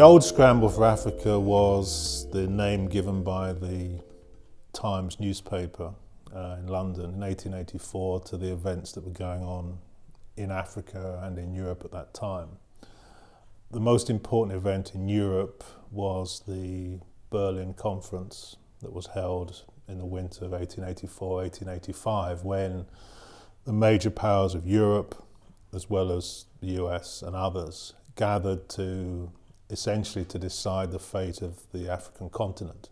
The old Scramble for Africa was the name given by the Times newspaper in London in 1884 to the events that were going on in Africa and in Europe at that time. The most important event in Europe was the Berlin Conference that was held in the winter of 1884-1885, when the major powers of Europe, as well as the US and others, gathered to essentially to decide the fate of the African continent.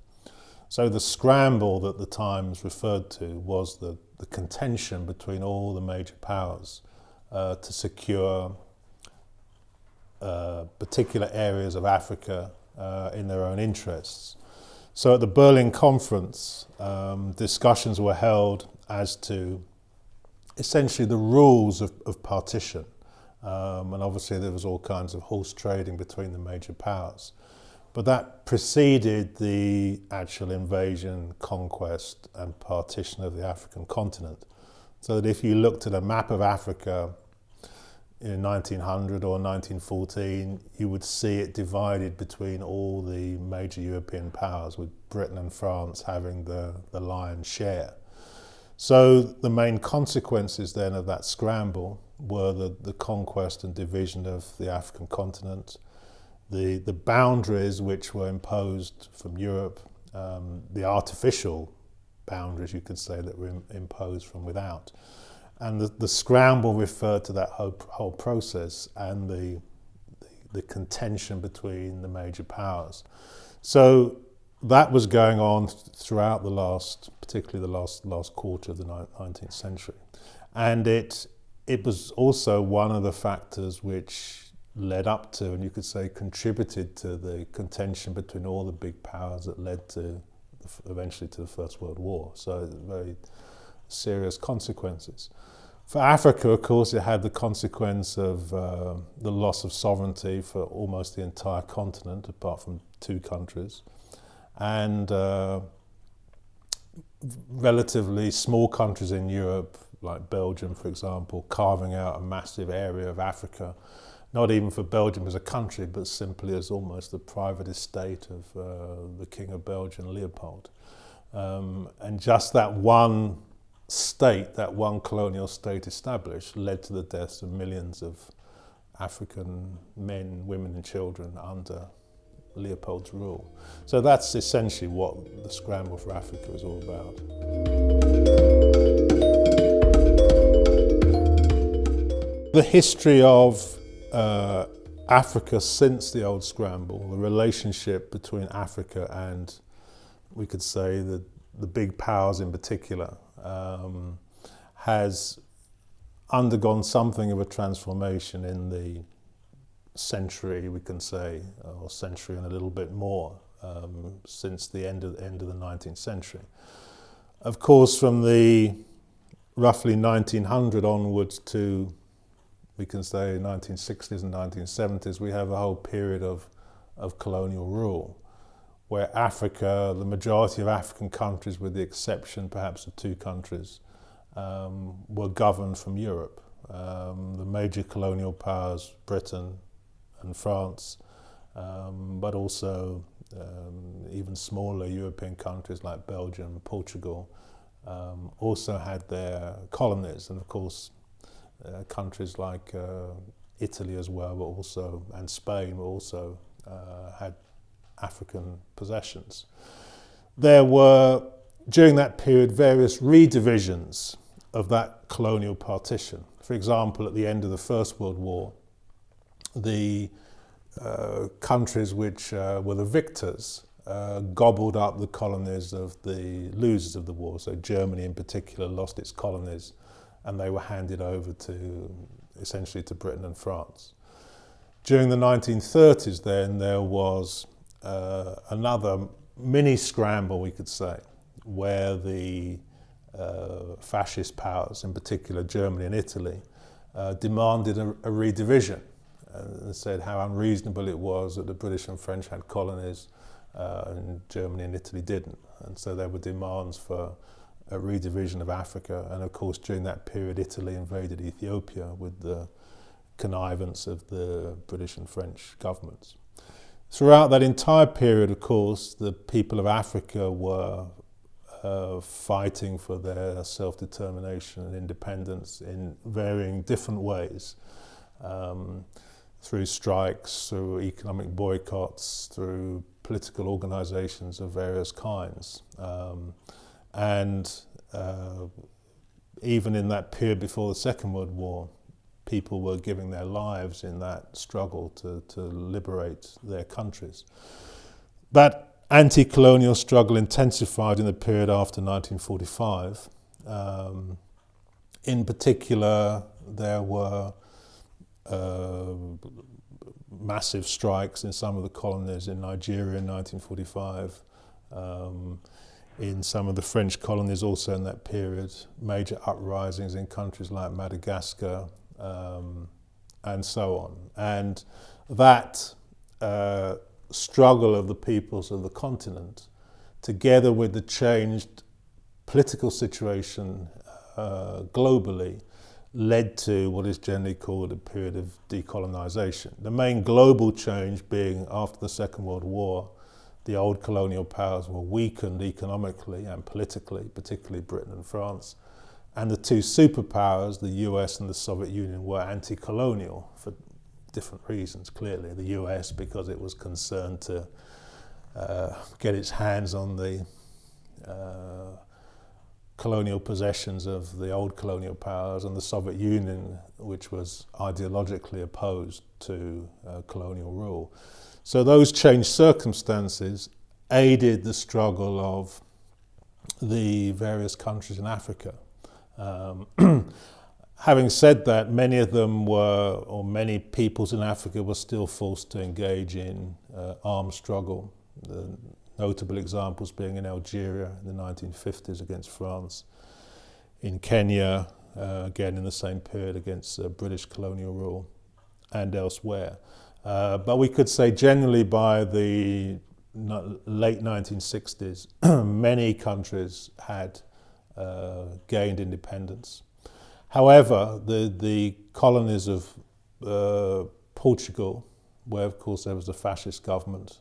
So the scramble that the Times referred to was the contention between all the major powers to secure particular areas of Africa in their own interests. So at the Berlin Conference, discussions were held as to essentially the rules of partition. And obviously there was all kinds of horse trading between the major powers. But that preceded the actual invasion, conquest and partition of the African continent. So that if you looked at a map of Africa in 1900 or 1914, you would see it divided between all the major European powers, with Britain and France having the lion's share. So the main consequences then of that scramble were the conquest and division of the African continent, the boundaries which were imposed from Europe, the artificial boundaries, you could say, that were imposed from without. And the scramble referred to that whole process and the contention between the major powers. So that was going on throughout particularly the last quarter of the 19th century. And it was also one of the factors which led up to, and you could say contributed to, the contention between all the big powers that led to eventually to the First World War. So very serious consequences. For Africa, of course, it had the consequence of the loss of sovereignty for almost the entire continent, apart from two countries, and relatively small countries in Europe, like Belgium, for example, carving out a massive area of Africa, not even for Belgium as a country, but simply as almost the private estate of the King of Belgium, Leopold. And just that one state, that one colonial state established, led to the deaths of millions of African men, women and children under Leopold's rule. So that's essentially what the Scramble for Africa is all about. The history of Africa since the old Scramble, the relationship between Africa and, we could say, the big powers in particular, has undergone something of a transformation in the century, we can say, or century and a little bit more, since the end of the 19th century. Of course, from the roughly 1900 onwards to, we can say, 1960s and 1970s, we have a whole period of colonial rule, where Africa, the majority of African countries, with the exception perhaps of two countries, were governed from Europe. The major colonial powers, Britain and France, but also even smaller European countries like Belgium, Portugal, also had their colonies, and of course countries like Italy as well, but also, and Spain, were also had African possessions. There were, during that period, various redivisions of that colonial partition. For example, at the end of the First World War, the countries which were the victors gobbled up the colonies of the losers of the war. So Germany in particular lost its colonies, and they were handed over to, essentially, to Britain and France. During the 1930s then, there was another mini scramble, we could say, where the fascist powers, in particular Germany and Italy, demanded a redivision, and said how unreasonable it was that the British and French had colonies and Germany and Italy didn't. And so there were demands for a redivision of Africa. And of course, during that period, Italy invaded Ethiopia with the connivance of the British and French governments. Throughout that entire period, of course, the people of Africa were fighting for their self-determination and independence in varying different ways, through strikes, through economic boycotts, through political organizations of various kinds. Even in that period before the Second World War, people were giving their lives in that struggle to liberate their countries. That anti-colonial struggle intensified in the period after 1945. In particular, there were massive strikes in some of the colonies in Nigeria in 1945, in some of the French colonies also in that period, major uprisings in countries like Madagascar, and so on. And that struggle of the peoples of the continent, together with the changed political situation globally, led to what is generally called a period of decolonization. The main global change being after the Second World War, the old colonial powers were weakened economically and politically, particularly Britain and France. And the two superpowers, the US and the Soviet Union, were anti-colonial for different reasons, clearly. The US because it was concerned to get its hands on the colonial possessions of the old colonial powers, and the Soviet Union, which was ideologically opposed to colonial rule. So those changed circumstances aided the struggle of the various countries in Africa. Having said that, many of them were, or many peoples in Africa were still forced to engage in armed struggle. The notable examples being in Algeria in the 1950s against France, in Kenya, again in the same period against British colonial rule, and elsewhere. But we could say generally by the late 1960s, many countries had gained independence. However, the colonies of Portugal, where of course there was a fascist government,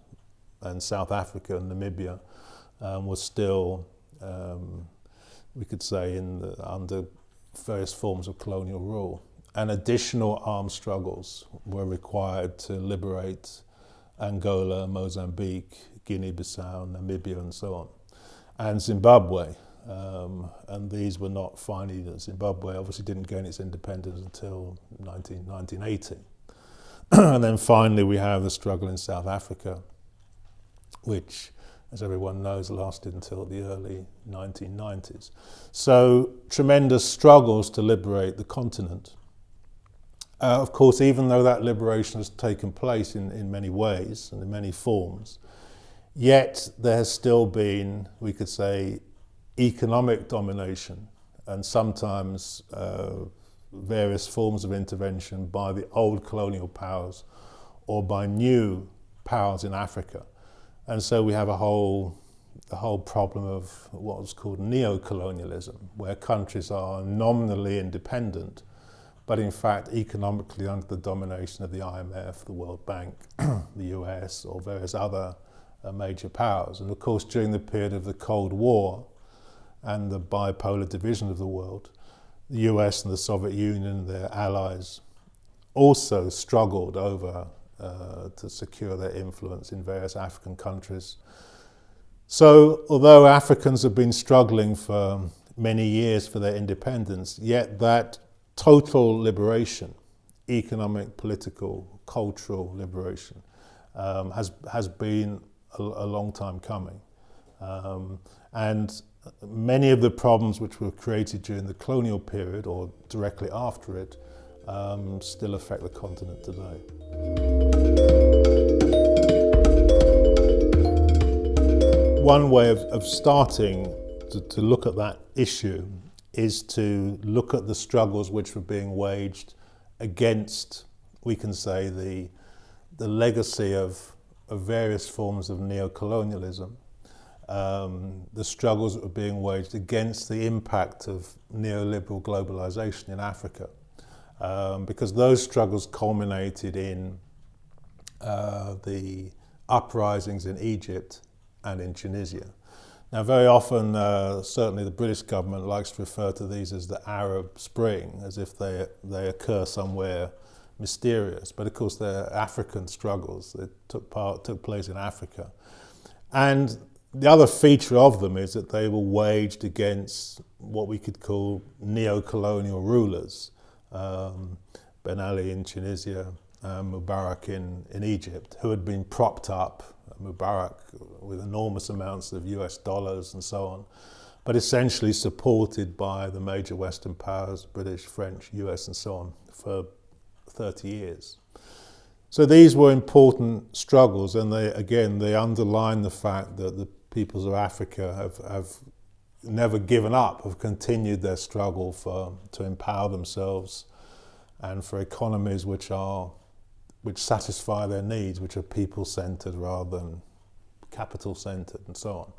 and South Africa and Namibia was still, we could say, under various forms of colonial rule. And additional armed struggles were required to liberate Angola, Mozambique, Guinea-Bissau, Namibia, and so on, and Zimbabwe. And these were not finally, Zimbabwe obviously didn't gain its independence until 1980. And then finally we have the struggle in South Africa, which, as everyone knows, lasted until the early 1990s. So tremendous struggles to liberate the continent. Of course, even though that liberation has taken place in many ways and in many forms, yet there has still been, we could say, economic domination and sometimes various forms of intervention by the old colonial powers or by new powers in Africa. And so we have the whole problem of what was called neo-colonialism, where countries are nominally independent, but in fact economically under the domination of the IMF, the World Bank, the US, or various other major powers. And of course, during the period of the Cold War and the bipolar division of the world, the US and the Soviet Union, their allies, also struggled over to secure their influence in various African countries. So although Africans have been struggling for many years for their independence, yet that total liberation, economic, political, cultural liberation, has been a long time coming. And many of the problems which were created during the colonial period or directly after it still affect the continent today. One way of starting to look at that issue is to look at the struggles which were being waged against, we can say, the legacy of various forms of neo-colonialism, the struggles that were being waged against the impact of neoliberal globalization in Africa, because those struggles culminated in the uprisings in Egypt and in Tunisia. Now, very often, certainly the British government likes to refer to these as the Arab Spring, as if they occur somewhere mysterious. But of course, they're African struggles that took place in Africa. And the other feature of them is that they were waged against what we could call neo-colonial rulers. Ben Ali in Tunisia, Mubarak in Egypt, who had been propped up, Mubarak with enormous amounts of US dollars and so on, but essentially supported by the major Western powers, British, French, US and so on, for 30 years. So these were important struggles, and they underline the fact that the peoples of Africa have never given up, have continued their struggle to empower themselves and for economies which satisfy their needs, which are people-centered rather than capital-centered and so on.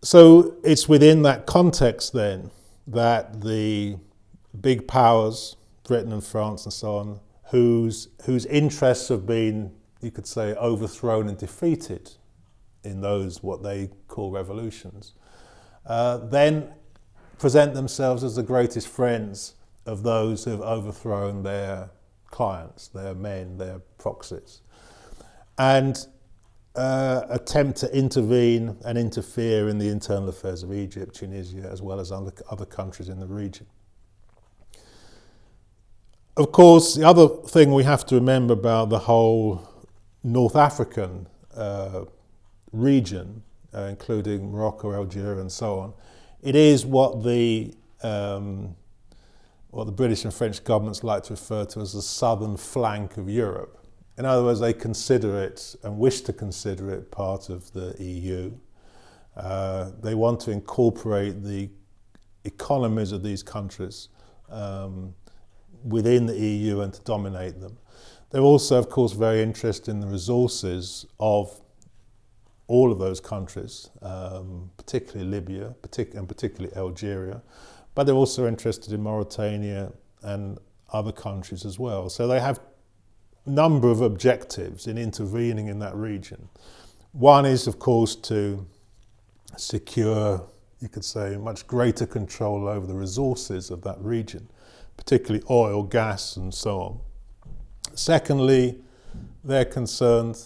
So it's within that context then that the big powers, Britain and France and so on, whose interests have been, you could say, overthrown and defeated in those what they call revolutions, then present themselves as the greatest friends of those who have overthrown their clients, their men, their proxies, and attempt to intervene and interfere in the internal affairs of Egypt, Tunisia, as well as other countries in the region. Of course, the other thing we have to remember about the whole North African region, including Morocco, Algeria and so on, it is what the British and French governments like to refer to as the southern flank of Europe. In other words, they consider it and wish to consider it part of the EU. They want to incorporate the economies of these countries within the EU and to dominate them. They're also, of course, very interested in the resources of all of those countries, particularly Libya, and particularly Algeria, but they're also interested in Mauritania and other countries as well. So they have a number of objectives in intervening in that region. One is, of course, to secure, you could say, much greater control over the resources of that region, particularly oil, gas, and so on. Secondly, they're concerned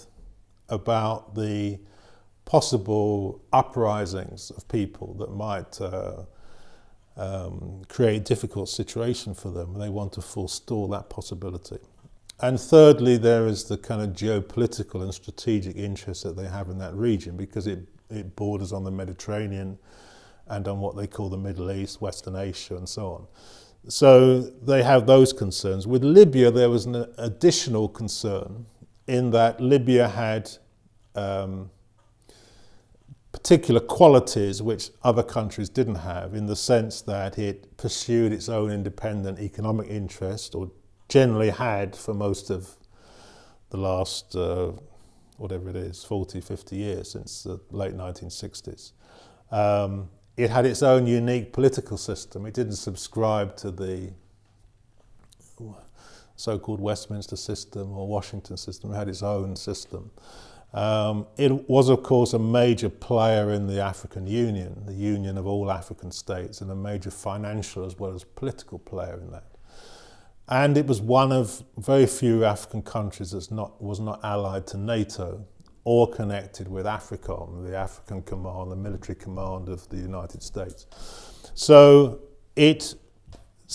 about the possible uprisings of people that might create a difficult situation for them. They want to forestall that possibility. And thirdly, there is the kind of geopolitical and strategic interest that they have in that region, because it borders on the Mediterranean and on what they call the Middle East, Western Asia, and so on. So they have those concerns. With Libya, there was an additional concern in that Libya had particular qualities which other countries didn't have, in the sense that it pursued its own independent economic interest, or generally had for most of the last, whatever it is, 40, 50 years, since the late 1960s. It had its own unique political system. It didn't subscribe to the so-called Westminster system or Washington system. It had its own system. It was, of course, a major player in the African Union, the union of all African states, and a major financial as well as political player in that. And it was one of very few African countries that was not allied to NATO or connected with AFRICOM, the African Command, the military command of the United States. So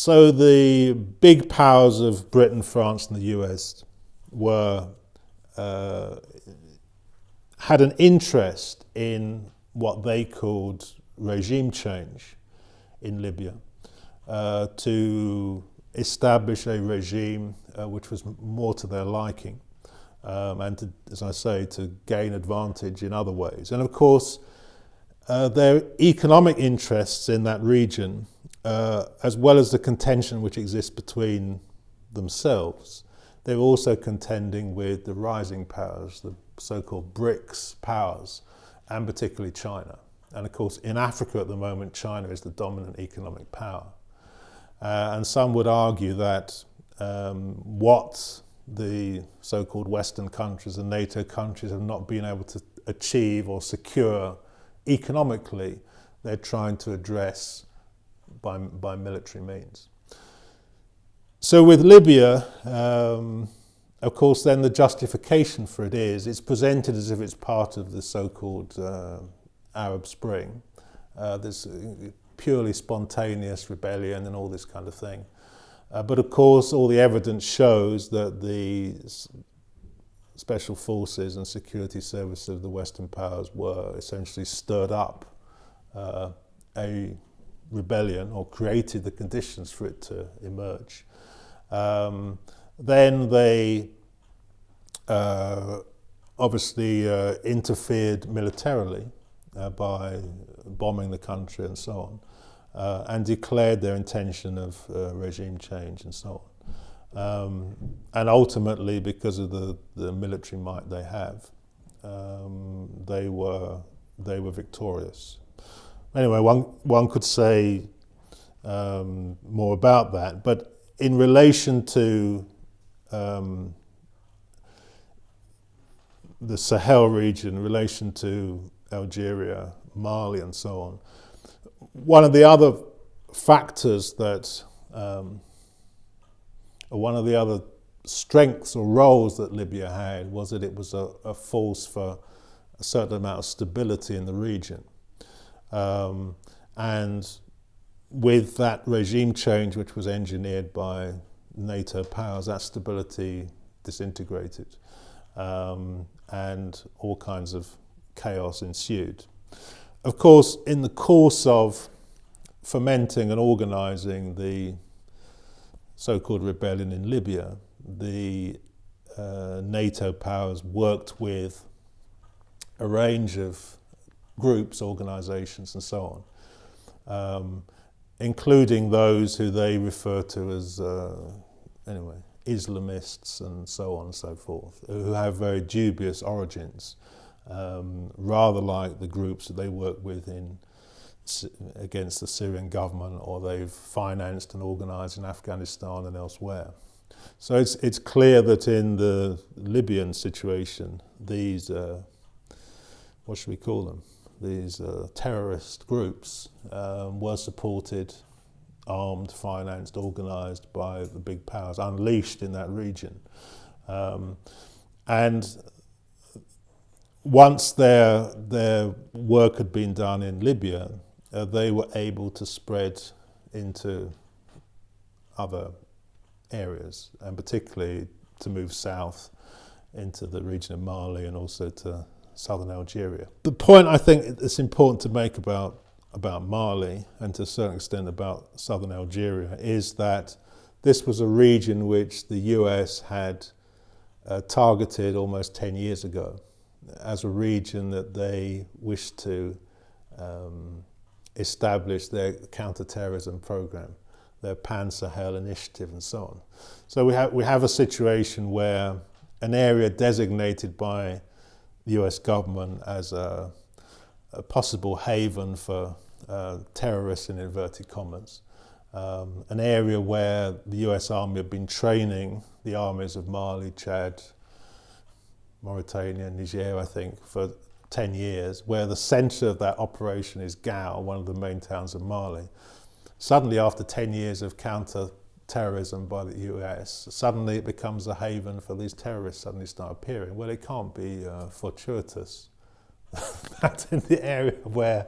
the big powers of Britain, France, and the US had an interest in what they called regime change in Libya, to establish a regime which was more to their liking, and to, as I say, to gain advantage in other ways. And of course, their economic interests in that region, as well as the contention which exists between themselves, they're also contending with the rising powers, the so-called BRICS powers, and particularly China. And of course, in Africa at the moment, China is the dominant economic power. And some would argue that what the so-called Western countries and NATO countries have not been able to achieve or secure economically, they're trying to address by military means. So with Libya, of course, then the justification for it is it's presented as if it's part of the so-called Arab Spring, this purely spontaneous rebellion and all this kind of thing. But of course, all the evidence shows that the special forces and security services of the Western powers were essentially stirred up a rebellion, or created the conditions for it to emerge. Then they obviously interfered militarily by bombing the country and so on, and declared their intention of regime change and so on. And ultimately, because of the military might they have, they were victorious. Anyway, one could say more about that, but in relation to the Sahel region, in relation to Algeria, Mali and so on, one of the other factors that, or one of the other strengths or roles that Libya had was that it was a force for a certain amount of stability in the region. And with that regime change, which was engineered by NATO powers, that stability disintegrated, and all kinds of chaos ensued. Of course, in the course of fomenting and organising the so-called rebellion in Libya, the NATO powers worked with a range of groups, organisations and so on, including those who they refer to as, Islamists and so on and so forth, who have very dubious origins, rather like the groups that they work with against the Syrian government, or they've financed and organised in Afghanistan and elsewhere. So it's clear that in the Libyan situation, these, what should we call them? These terrorist groups were supported, armed, financed, organised by the big powers, unleashed in that region. And once their work had been done in Libya, they were able to spread into other areas, and particularly to move south into the region of Mali and also to southern Algeria. The point I think it's important to make about Mali, and to a certain extent about southern Algeria, is that this was a region which the US had targeted almost 10 years ago as a region that they wished to establish their counter-terrorism program, their Pan-Sahel initiative and so on. So we have a situation where an area designated by the US government as a possible haven for terrorists in inverted commas, an area where the US Army have been training the armies of Mali, Chad, Mauritania, Niger, I think, for 10 years, where the centre of that operation is Gao, one of the main towns of Mali. Suddenly, after 10 years of counter-terrorism by the US, suddenly it becomes a haven for these terrorists suddenly start appearing. Well, it can't be fortuitous. That in the area where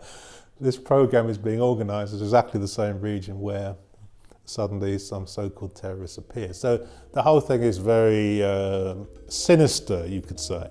this program is being organised is exactly the same region where suddenly some so-called terrorists appear. So the whole thing is very sinister, you could say.